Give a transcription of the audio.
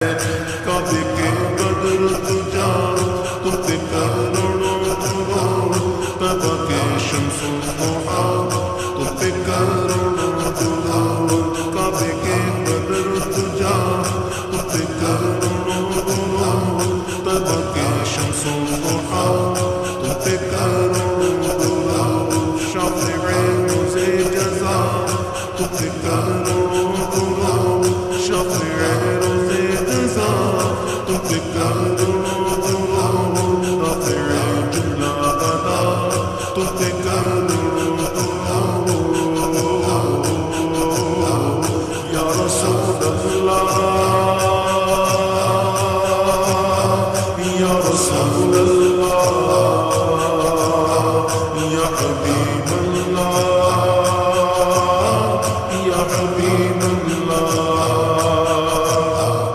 काबे के बदर तुझा तुम पे करोड़ों दुरूद तबा के शम्सो दुआ तुम पे करोड़ों दुरूद काबे के बदर तुझा तुम पे करोड़ों दुरूद तबा के शम्सो दुआ तुम पे करोड़ों दुरूद शाफ़िए रोज़े जज़ा तुम पे करोड़ों दुरूद शाफ़िए रोज़े जज़ा तुम पे करोड़ों